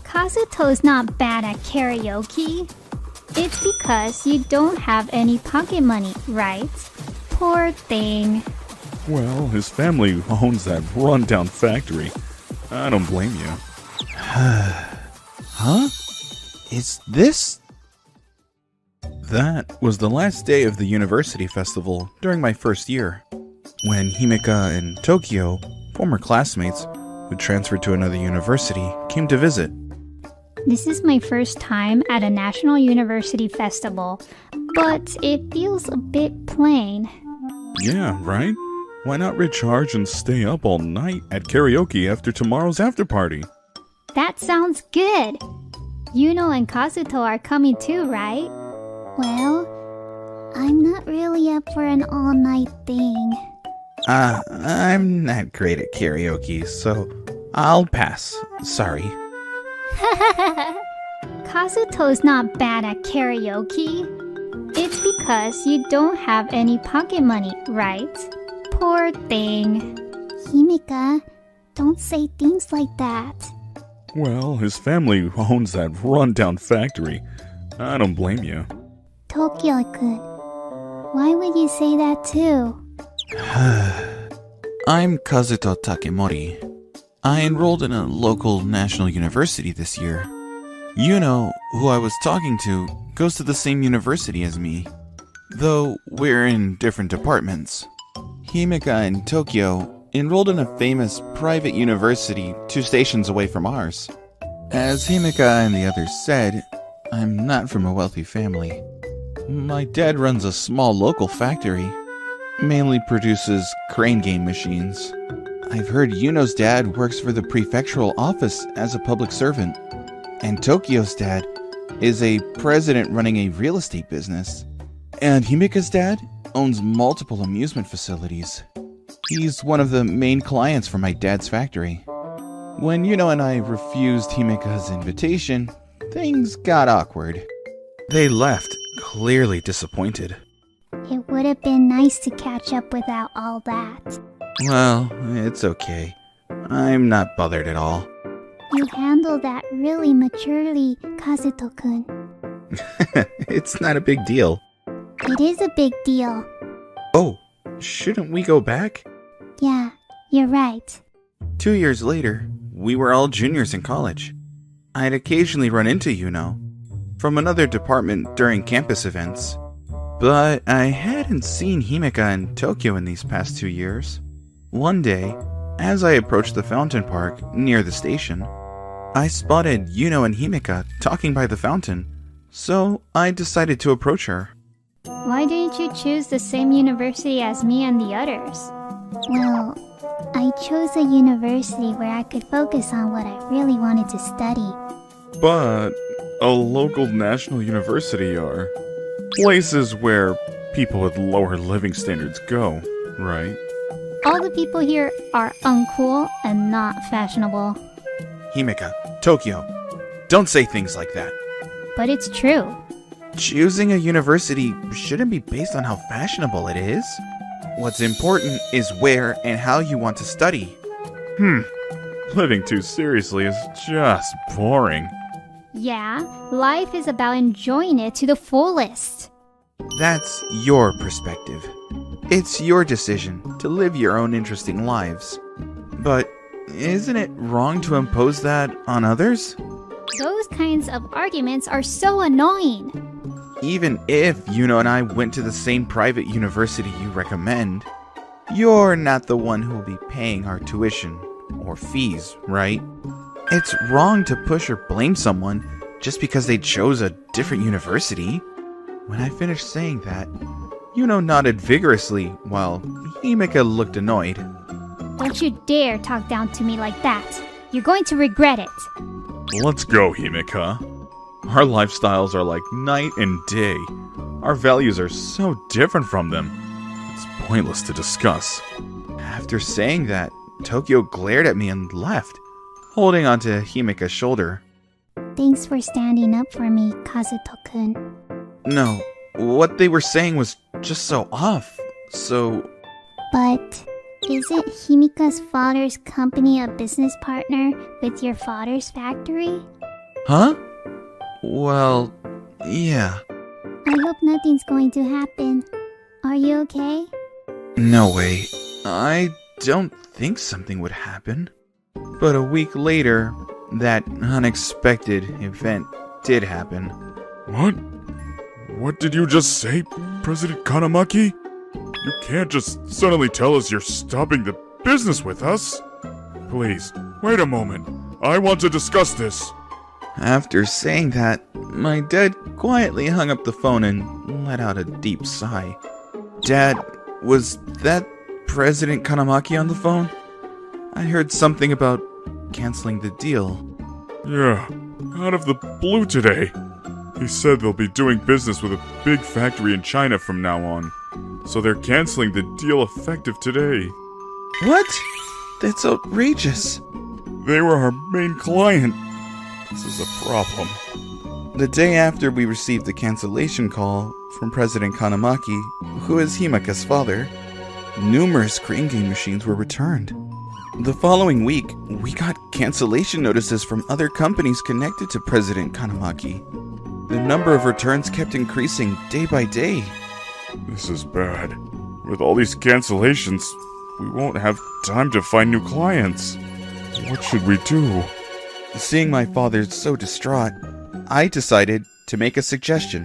Kazuto's not bad at karaoke. It's because you don't have any pocket money, right? Poor thing. Well, his family owns that rundown factory. I don't blame you. Huh? Is this? That was the last day of the university festival during my first year, when Himeka and Tokyo, former classmates who transferred to another university, came to visit. This is my first time at a national university festival, but it feels a bit plain. Yeah, right? Why not recharge and stay up all night at karaoke after tomorrow's after party? That sounds good! Yuno and Kazuto are coming too, right? Well, I'm not really up for an all-night thing. I'm not great at karaoke, so I'll pass. Sorry. Kazuto's not bad at karaoke. It's because you don't have any pocket money, right? Poor thing. Himeka, don't say things like that. Well, his family owns that rundown factory. I don't blame you. Tokyo-kun, why would you say that too? I'm Kazuto Takemori. I enrolled in a local national university this year. Yuno, who I was talking to, goes to the same university as me, though we're in different departments. Himeka and Tokyo enrolled in a famous private university 2 stations away from ours. As Himeka and the others said, I'm not from a wealthy family. My dad runs a small local factory, mainly produces crane game machines. I've heard Yuno's dad works for the prefectural office as a public servant, and Tokyo's dad is a president running a real estate business. And Himeka's dad owns multiple amusement facilities. He's one of the main clients for my dad's factory. When Yuno and I refused Himeka's invitation, things got awkward. They left, clearly disappointed. It would have been nice to catch up without all that. Well, it's okay. I'm not bothered at all. You handled that really maturely, Kazuto-kun. It's not a big deal. It is a big deal. Oh, shouldn't we go back? Yeah, you're right. 2 years later, we were all juniors in college. I'd occasionally run into Yuno from another department during campus events, but I hadn't seen Himeka and Tokyo in these past 2 years. One day, as I approached the fountain park near the station, I spotted Yuno and Himeka talking by the fountain, so I decided to approach her. Why didn't you choose the same university as me and the others? Well, I chose a university where I could focus on what I really wanted to study. But a local national university are places where people with lower living standards go, right? All the people here are uncool and not fashionable. Himeka, Tokyo, don't say things like that. But it's true. Choosing a university shouldn't be based on how fashionable it is. What's important is where and how you want to study. Living too seriously is just boring. Yeah, life is about enjoying it to the fullest. That's your perspective. It's your decision to live your own interesting lives. But isn't it wrong to impose that on others? Those kinds of arguments are so annoying. Even if Yuno and I went to the same private university you recommend, you're not the one who will be paying our tuition or fees, right? It's wrong to push or blame someone just because they chose a different university. When I finished saying that, Yuno nodded vigorously while Himeka looked annoyed. Don't you dare talk down to me like that. You're going to regret it. Let's go, Himeka. Our lifestyles are like night and day. Our values are so different from them. It's pointless to discuss. After saying that, Tokyo glared at me and left, holding onto Himeka's shoulder. Thanks for standing up for me, Kazuto-kun. No, what they were saying was just so off. So... But Isn't Himika's father's company a business partner with your father's factory? Huh? Well, yeah. I hope nothing's going to happen. Are you okay? No way. I don't think something would happen. But a week later, that unexpected event did happen. What? What did you just say, President Kanamaki? You can't just suddenly tell us you're stopping the business with us. Please, wait a moment. I want to discuss this. After saying that, my dad quietly hung up the phone and let out a deep sigh. Dad, was that President Kanamaki on the phone? I heard something about canceling the deal. Yeah, out of the blue today. He said they'll be doing business with a big factory in China from now on. So they're canceling the deal effective today. What? That's outrageous. They were our main client. This is a problem. The day after we received the cancellation call from President Kanamaki, who is Himika's father, numerous crane game machines were returned. The following week, we got cancellation notices from other companies connected to President Kanamaki. The number of returns kept increasing day by day. This is bad. With all these cancellations, we won't have time to find new clients. What should we do? Seeing my father so distraught, I decided to make a suggestion.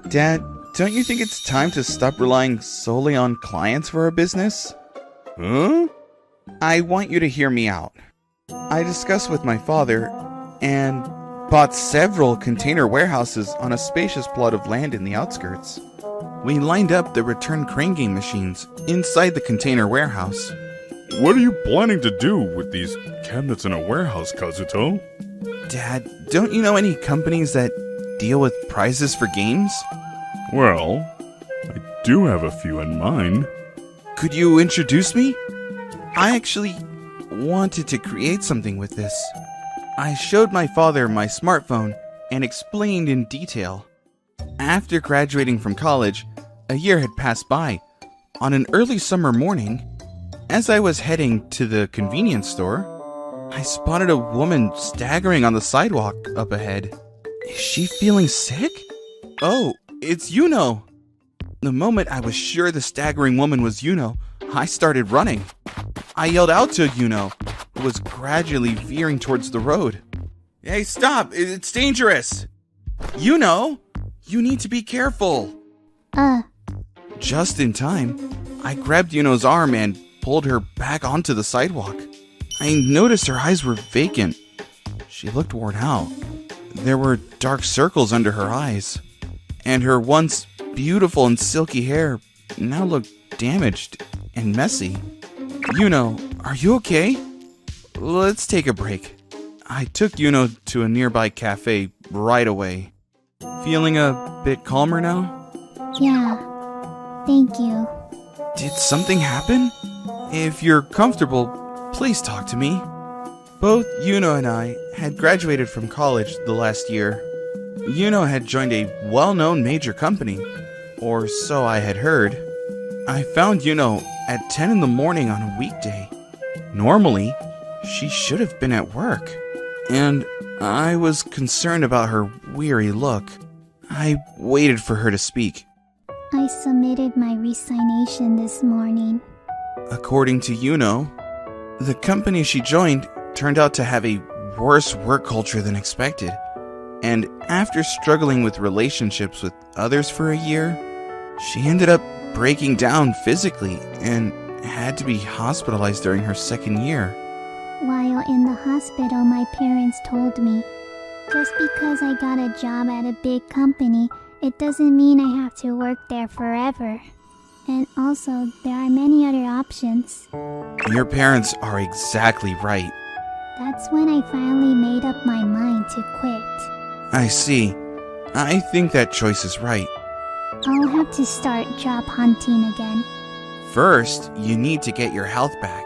Dad, don't you think it's time to stop relying solely on clients for our business? Huh? I want you to hear me out. I discussed with my father and bought several container warehouses on a spacious plot of land in the outskirts. We lined up the return crane game machines inside the container warehouse. What are you planning to do with these cabinets in a warehouse, Kazuto? Dad, don't you know any companies that deal with prizes for games? Well, I do have a few in mind. Could you introduce me? I actually wanted to create something with this. I showed my father my smartphone and explained in detail. After graduating from college, a year had passed by. On an early summer morning, as I was heading to the convenience store, I spotted a woman staggering on the sidewalk up ahead. Is she feeling sick? Oh, it's Yuno! The moment I was sure the staggering woman was Yuno, I started running. I yelled out to Yuno, who was gradually veering towards the road. Hey, stop! It's dangerous! Yuno! You need to be careful! Just in time, I grabbed Yuno's arm and pulled her back onto the sidewalk. I noticed her eyes were vacant. She looked worn out. There were dark circles under her eyes, and her once beautiful and silky hair now looked damaged and messy. Yuno, are you okay? Let's take a break. I took Yuno to a nearby cafe right away. Feeling a bit calmer now? Yeah, thank you. Did something happen? If you're comfortable, please talk to me. Both Yuno and I had graduated from college the last year. Yuno had joined a well-known major company, or so I had heard. I found Yuno at 10 in the morning on a weekday. Normally, she should have been at work, and I was concerned about her weary look. I waited for her to speak. I submitted my resignation this morning. According to Yuno, the company she joined turned out to have a worse work culture than expected. And after struggling with relationships with others for a year, she ended up breaking down physically and had to be hospitalized during her second year. While in the hospital, my parents told me, just because I got a job at a big company, it doesn't mean I have to work there forever. And also, there are many other options. Your parents are exactly right. That's when I finally made up my mind to quit. I see. I think that choice is right. I'll have to start job hunting again. First, you need to get your health back.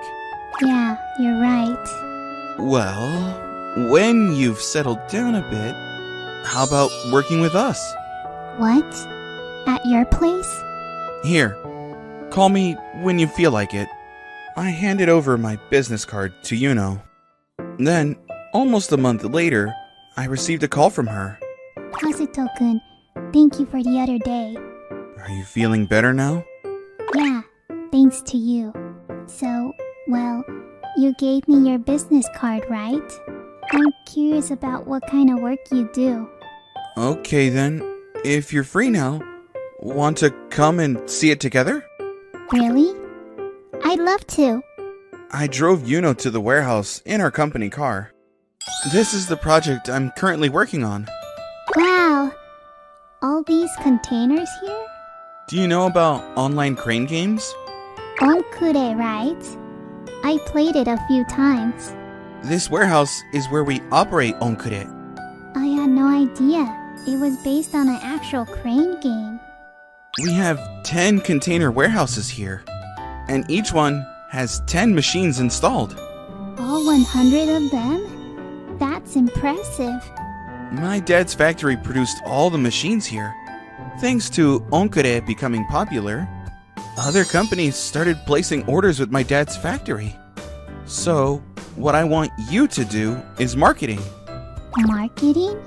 Yeah, you're right. Well, when you've settled down a bit, how about working with us? What? At your place? Here, call me when you feel like it. I handed over my business card to Yuno. Then, almost a month later, I received a call from her. Kazuto-kun, thank you for the other day. Are you feeling better now? Yeah, thanks to you. So, well, you gave me your business card, right? I'm curious about what kind of work you do. Okay then, if you're free now, want to come and see it together? Really? I'd love to. I drove Yuno to the warehouse in our company car. This is the project I'm currently working on. Wow! All these containers here? Do you know about online crane games? Onkure, right? I played it a few times. This warehouse is where we operate Onkure. I had no idea. It was based on an actual crane game. We have 10 container warehouses here, and each one has 10 machines installed. All 100 of them? That's impressive. My dad's factory produced all the machines here. Thanks to Onkure becoming popular, other companies started placing orders with my dad's factory. So, what I want you to do is marketing. Marketing?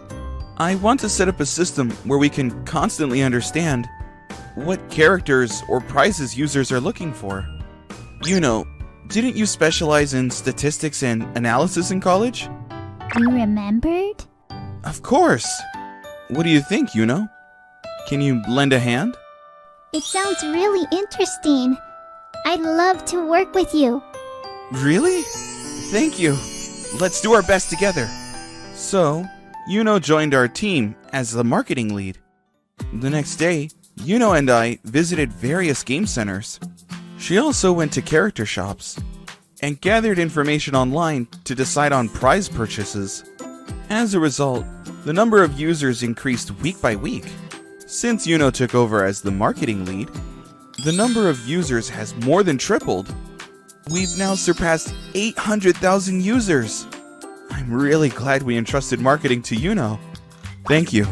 I want to set up a system where we can constantly understand what characters or prizes users are looking for. You know, didn't you specialize in statistics and analysis in college? You remembered? Of course! What do you think, Yuno? Can you lend a hand? It sounds really interesting. I'd love to work with you. Really? Thank you. Let's do our best together. So, Yuno joined our team as the marketing lead. The next day, Yuno and I visited various game centers. She also went to character shops and gathered information online to decide on prize purchases. As a result, the number of users increased week by week. Since Yuno took over as the marketing lead, the number of users has more than tripled. We've now surpassed 800,000 users. I'm really glad we entrusted marketing to Yuno. Thank you.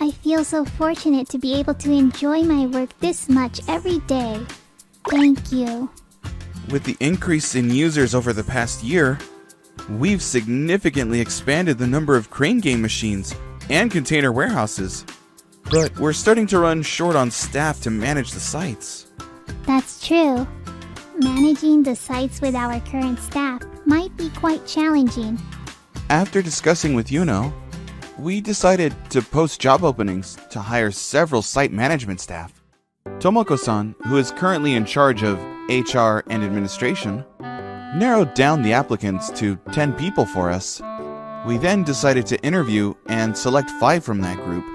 I feel so fortunate to be able to enjoy my work this much every day. Thank you. With the increase in users over the past year, we've significantly expanded the number of crane game machines and container warehouses. But we're starting to run short on staff to manage the sites. That's true. Managing the sites with our current staff might be quite challenging. After discussing with Yuno, we decided to post job openings to hire several site management staff. Tomoko-san, who is currently in charge of HR and administration, narrowed down the applicants to 10 people for us. We then decided to interview and select 5 from that group.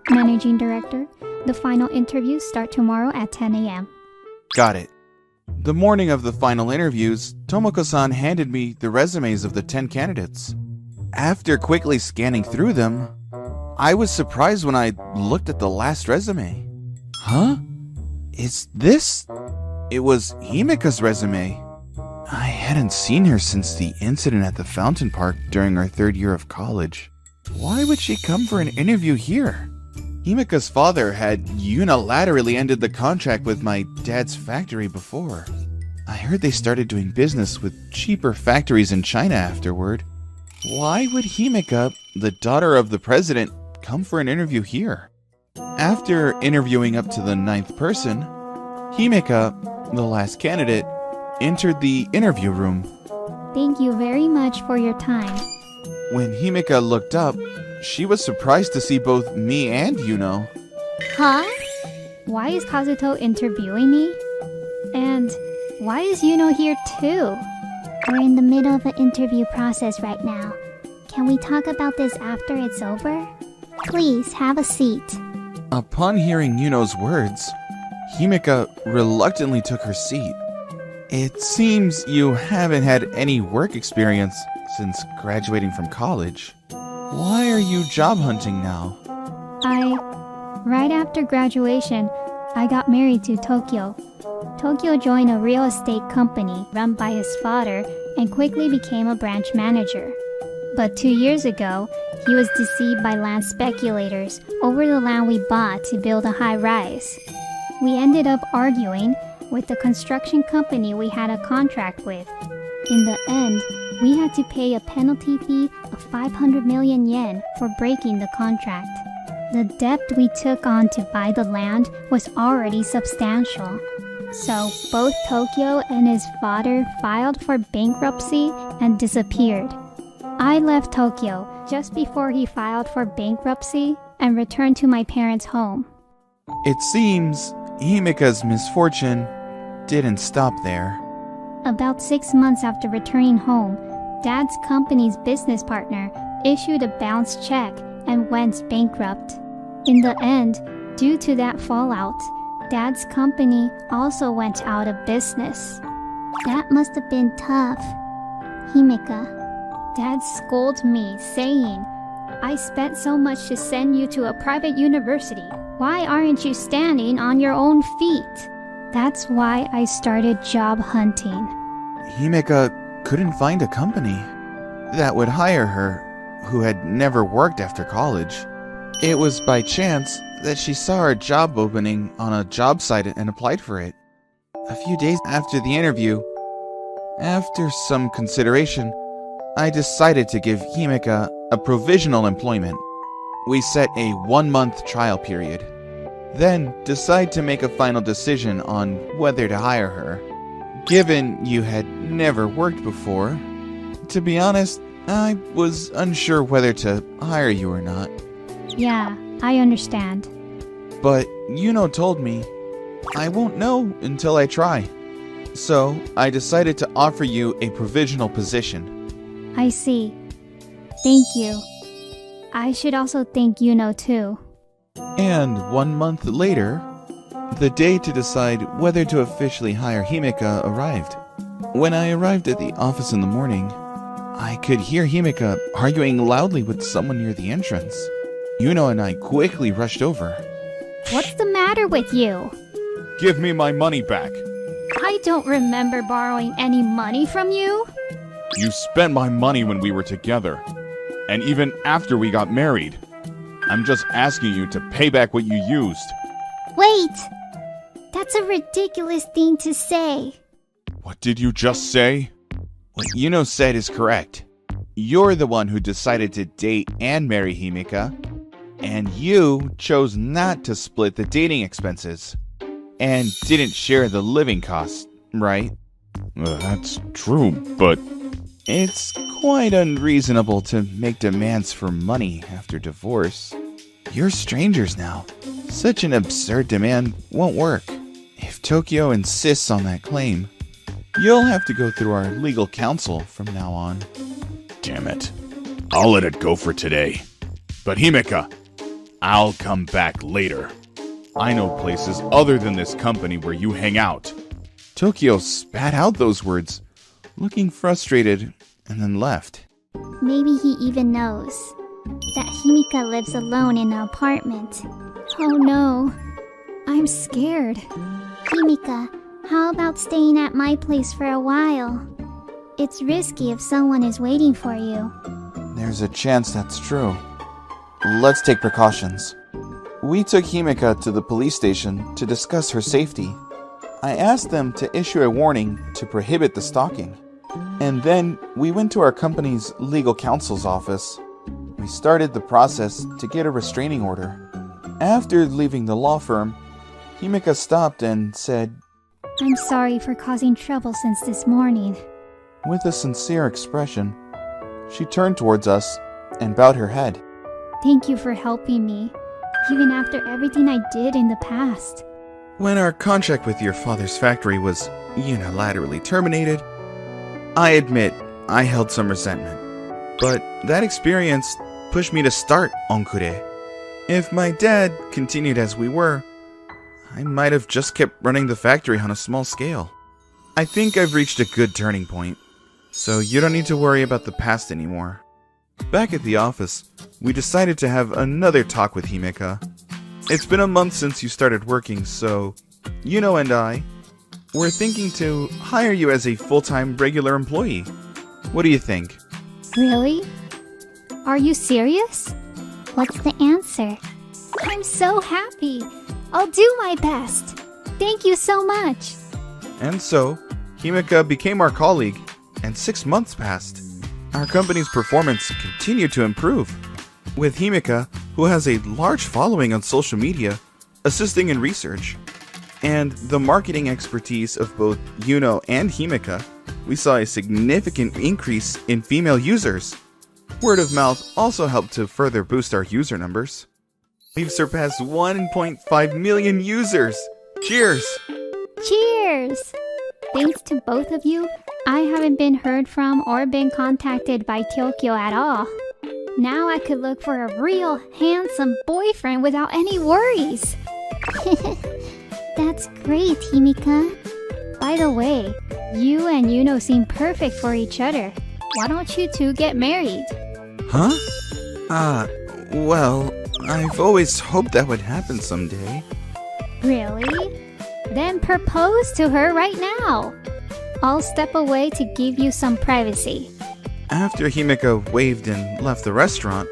Managing Director, the final interviews start tomorrow at 10 a.m. Got it. The morning of the final interviews, Tomoko-san handed me the resumes of the 10 candidates. After quickly scanning through them, I was surprised when I looked at the last resume. Huh? Is this? It was Himeka's resume. I hadn't seen her since the incident at the fountain park during our 3rd year of college. Why would she come for an interview here? Himeka's father had unilaterally ended the contract with my dad's factory before. I heard they started doing business with cheaper factories in China afterward. Why would Himeka, the daughter of the president, come for an interview here? After interviewing up to the 9th person, Himeka, the last candidate, entered the interview room. Thank you very much for your time. When Himeka looked up, she was surprised to see both me and Yuno. Huh? Why is Kazuto interviewing me? And why is Yuno here too? We're in the middle of an interview process right now. Can we talk about this after it's over? Please have a seat. Upon hearing Yuno's words, Himeka reluctantly took her seat. It seems you haven't had any work experience since graduating from college. Why are you job hunting now? Right after graduation, I got married to Tokyo. Tokyo joined a real estate company run by his father and quickly became a branch manager. But 2 years ago, he was deceived by land speculators over the land we bought to build a high rise. We ended up arguing, with the construction company we had a contract with. In the end, we had to pay a penalty fee of 500 million yen for breaking the contract. The debt we took on to buy the land was already substantial. So both Tokyo and his father filed for bankruptcy and disappeared. I left Tokyo just before he filed for bankruptcy and returned to my parents' home. It seems Himeka's misfortune didn't stop there. About 6 months after returning home, Dad's company's business partner issued a bounced check and went bankrupt. In the end, due to that fallout, Dad's company also went out of business. That must have been tough. Himeka. Dad scolded me, saying, "I spent so much to send you to a private university. Why aren't you standing on your own feet?" That's why I started job hunting. Himeka couldn't find a company that would hire her, who had never worked after college. It was by chance that she saw our job opening on a job site and applied for it. A few days after the interview, after some consideration, I decided to give Himeka a provisional employment. We set a 1-month trial period, then decide to make a final decision on whether to hire her. Given you had never worked before, to be honest, I was unsure whether to hire you or not. Yeah, I understand. But Yuno told me I won't know until I try. So I decided to offer you a provisional position. I see. Thank you. I should also thank Yuno too. And 1 month later, the day to decide whether to officially hire Himeka arrived. When I arrived at the office in the morning, I could hear Himeka arguing loudly with someone near the entrance. Yuno and I quickly rushed over. What's the matter with you? Give me my money back. I don't remember borrowing any money from you. You spent my money when we were together, and even after we got married. I'm just asking you to pay back what you used. Wait! That's a ridiculous thing to say. What did you just say? What Yuno said is correct. You're the one who decided to date and marry Himeka, and you chose not to split the dating expenses, and didn't share the living costs, right? That's true, but It's quite unreasonable to make demands for money after divorce. You're strangers now. Such an absurd demand won't work. If Tokyo insists on that claim, you'll have to go through our legal counsel from now on. damn it. I'll let it go for today. But Himeka, I'll come back later. I know places other than this company where you hang out. Tokyo spat out those words, looking frustrated, and then left. Maybe he even knows that Himeka lives alone in an apartment. Oh no. I'm scared. Himeka, how about staying at my place for a while? It's risky if someone is waiting for you. There's a chance that's true. Let's take precautions. We took Himeka to the police station to discuss her safety. I asked them to issue a warning to prohibit the stalking. And then we went to our company's legal counsel's office. We started the process to get a restraining order. After leaving the law firm, Himeka stopped and said, I'm sorry for causing trouble since this morning. with a sincere expression, she turned towards us and bowed her head. Thank you for helping me, even after everything I did in the past. When our contract with your father's factory was unilaterally terminated, I admit I held some resentment. But that experience pushed me to start Onkure. If my dad continued as we were, I might have just kept running the factory on a small scale. I think I've reached a good turning point, so you don't need to worry about the past anymore. Back at the office, we decided to have another talk with Himeka. It's been a month since you started working, so Yuno and I were thinking to hire you as a full-time regular employee. What do you think? Really? Are you serious? What's the answer? I'm so happy. I'll do my best. Thank you so much. And so, Himeka became our colleague, and 6 months passed. Our company's performance continued to improve, with Himeka, who has a large following on social media, assisting in research. And the marketing expertise of both Yuno and Himeka, we saw a significant increase in female users. Word of mouth also helped to further boost our user numbers. We've surpassed 1.5 million users! Cheers! Cheers! Thanks to both of you, I haven't been heard from or been contacted by Tokyo at all. Now I could look for a real handsome boyfriend without any worries. That's great, Himeka. By the way, you and Yuno seem perfect for each other. Why don't you two get married? Huh? Well, I've always hoped that would happen someday. Really? Then propose to her right now. I'll step away to give you some privacy. After Himeka waved and left the restaurant,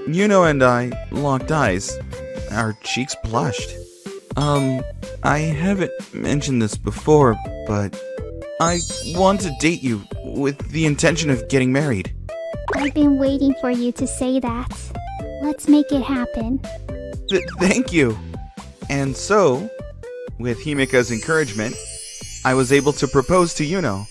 Yuno and I locked eyes. Our cheeks blushed. I haven't mentioned this before, but I want to date you with the intention of getting married. I've been waiting for you to say that. Let's make it happen. Thank you. And so, with Himeka's encouragement, I was able to propose to Yuno.